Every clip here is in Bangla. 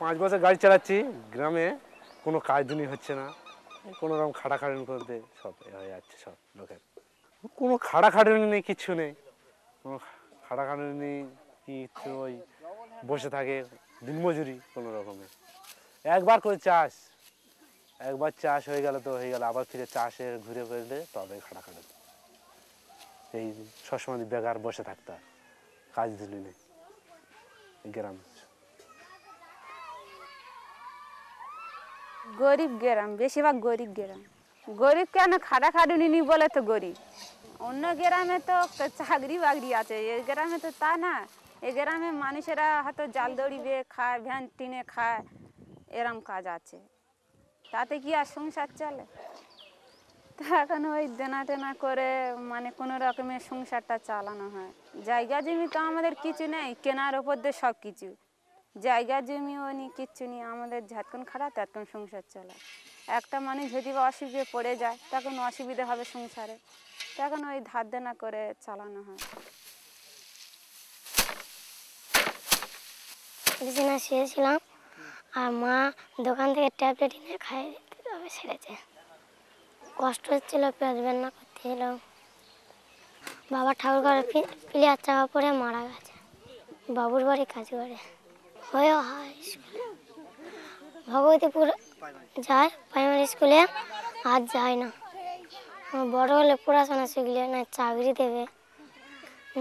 5 বছর গাড়ি চালাচ্ছি, গ্রামে কোনো কাজ দিনই হচ্ছে না, কোনো রকম খাটাখাটনি করতে সব হয়ে যাচ্ছে সব লোকের। কোনো খাটাখাটনি নেই, কিচ্ছু নেই, কোনো খাটাখাটনি নেই, কিচ্ছু ওই বসে থাকে দিনমজুরি কোনো রকমে। একবার করে চাষ, একবার চাষ হয়ে গেল তো হয়ে গেল, আবার ফিরে চাষে ঘুরে ফিরলে তবে খাটাখাটনি। এই সবসময় বেকার বসে থাকতে হয়, কাজ দিনই নেই গ্রাম। গরিব গ্রাম, বেশিরভাগ গরিব গ্রাম। গরিব কেন, খাটাখাটুনি নি বলে তো গরিব। অন্য গ্রামে তো চাকরি বাকরি আছে, এই গ্রামে তো তা না। এই গ্রামে মানুষেরা হয়তো জাল দড়ি বেয়ে খায়, ভ্যান টিনে খায়, এরম কাজ আছে, তাতে কি আর সংসার চলে? তা এখন ওই দেনা টেনা করে মানে কোনো রকমের সংসারটা চালানো হয়। জায়গা জমি তো আমাদের কিছু নেই, কেনার ওপর দিয়ে সব কিছু। জায়গা জমিও নি, কিচ্ছু নেই, আমাদের যতক্ষণ খারাপ ততক্ষণ সংসার চালায়। একটা মানুষ যদি বা অসুবিধে পড়ে যায়, তখন অসুবিধে হবে সংসারে, তখন ওই ধার দেনা করে চালানো হয়। বিছানা শুয়েছিলাম আর মা দোকান থেকে ট্যাবলেট এনে খাইয়ে দিতে তবে সেরেছে। কষ্ট হচ্ছিল, পেট বেদনা করতেছিল। বাবা ঠাকুর ঘরে প্লেয়ার চাপা পড়ে মারা গেছে, বাবুর বাড়ি কাজ করে। হয়ে হাই স্কুলে ভগবতীপুর যায় প্রাইমারি স্কুলে, আর যায় না। বড় হলে পড়াশোনা শিখলে না চাকরি দেবে,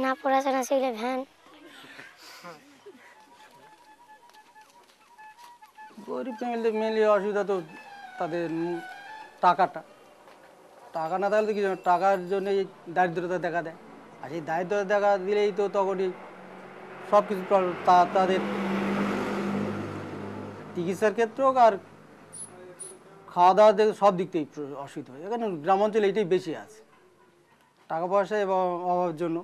না পড়াশোনা শিখলে ভ্যান। গরিব ফ্যামিলিতে মেনলি অসুবিধা তো তাদের টাকাটা। টাকা না থাকলে তো কিছু না, টাকার জন্যই দারিদ্রতা দেখা দেয়। আর সেই দারিদ্রতা দেখা দিলেই তো তখনই সব কিছু প্রবলেম, তাদের চিকিৎসার ক্ষেত্রে হোক আর খাওয়া দাওয়া থেকে সব দিক থেকেই অসুবিধা হয়। এখানে গ্রাম অঞ্চলে এটাই বেশি আছে, টাকা পয়সা এবং অভাবের জন্য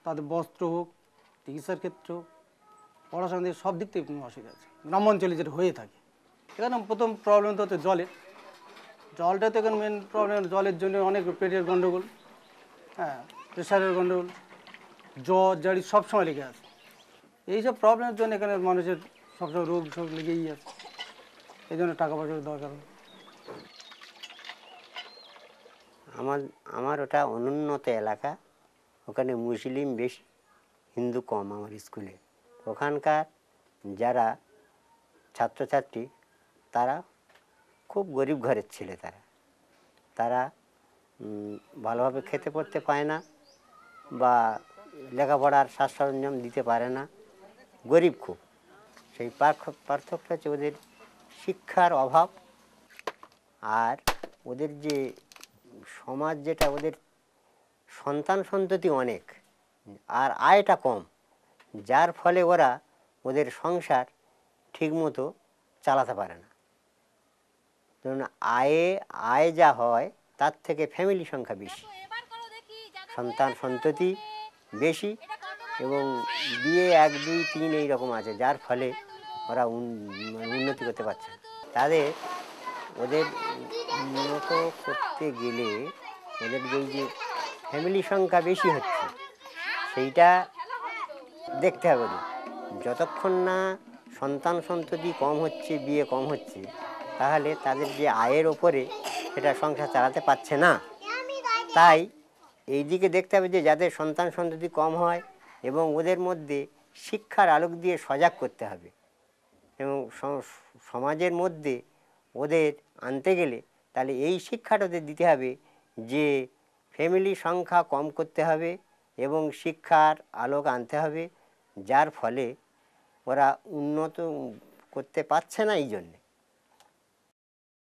তাদের বস্ত্র হোক, চিকিৎসার ক্ষেত্র হোক, পড়াশোনা থেকে সব দিক থেকে অসুবিধা আছে গ্রাম অঞ্চলে যেটা হয়ে থাকে। এখানে প্রথম প্রবলেম তো হচ্ছে জলের। জলটা তো এখানে মেন প্রবলেম, জলের জন্য অনেক পেটের গণ্ডগোল, হ্যাঁ, প্রেশারের গণ্ডগোল, জ্বর জারি সবসময় লেগে আছে। এইসব প্রবলেমের জন্য এখানে মানুষের সবসময় রোগ শোক লেগেই আছে, এই জন্য টাকা পয়সার দরকার। আমার ওটা অনুন্নত এলাকা, ওখানে মুসলিম বেশি, হিন্দু কম আমার স্কুলে। ওখানকার যারা ছাত্রছাত্রী তারা খুব গরিব ঘরের ছেলে, তারা ভালোভাবে খেতে পড়তে পায় না বা লেখাপড়ার সাজ সরঞ্জাম দিতে পারে না, গরিব খুব। সেই পার্থক্য হচ্ছে ওদের শিক্ষার অভাব, আর ওদের যে সমাজ, যেটা ওদের সন্তান সন্ততি অনেক আর আয়টা কম, যার ফলে ওরা ওদের সংসার ঠিকমতো চালাতে পারে না। ধরুন আয় যা হয় তার থেকে ফ্যামিলি সংখ্যা বেশি, সন্তান সন্ততি বেশি, এবং বিয়ে 1 2 3 এইরকম আছে, যার ফলে ওরা উন্নতি করতে পারছে না। ওদের উন্নত করতে গেলে ওদের যে ফ্যামিলি সংখ্যা বেশি হচ্ছে সেইটা দেখতে হবে। যতক্ষণ না সন্তান সন্ততি কম হচ্ছে, বিয়ে কম হচ্ছে, তাহলে তাদের যে আয়ের ওপরে সেটা সংসার চালাতে পারছে না। তাই এই দিকে দেখতে হবে যে যাদের সন্তান সন্ততি কম হয় এবং ওদের মধ্যে শিক্ষার আলোক দিয়ে সজাগ করতে হবে, এবং সমাজের মধ্যে ওদের আনতে গেলে তাহলে এই শিক্ষাটা ওদের দিতে হবে যে ফ্যামিলি সংখ্যা কম করতে হবে এবং শিক্ষার আলোক আনতে হবে, যার ফলে ওরা উন্নত করতে পারছে না এই জন্যে।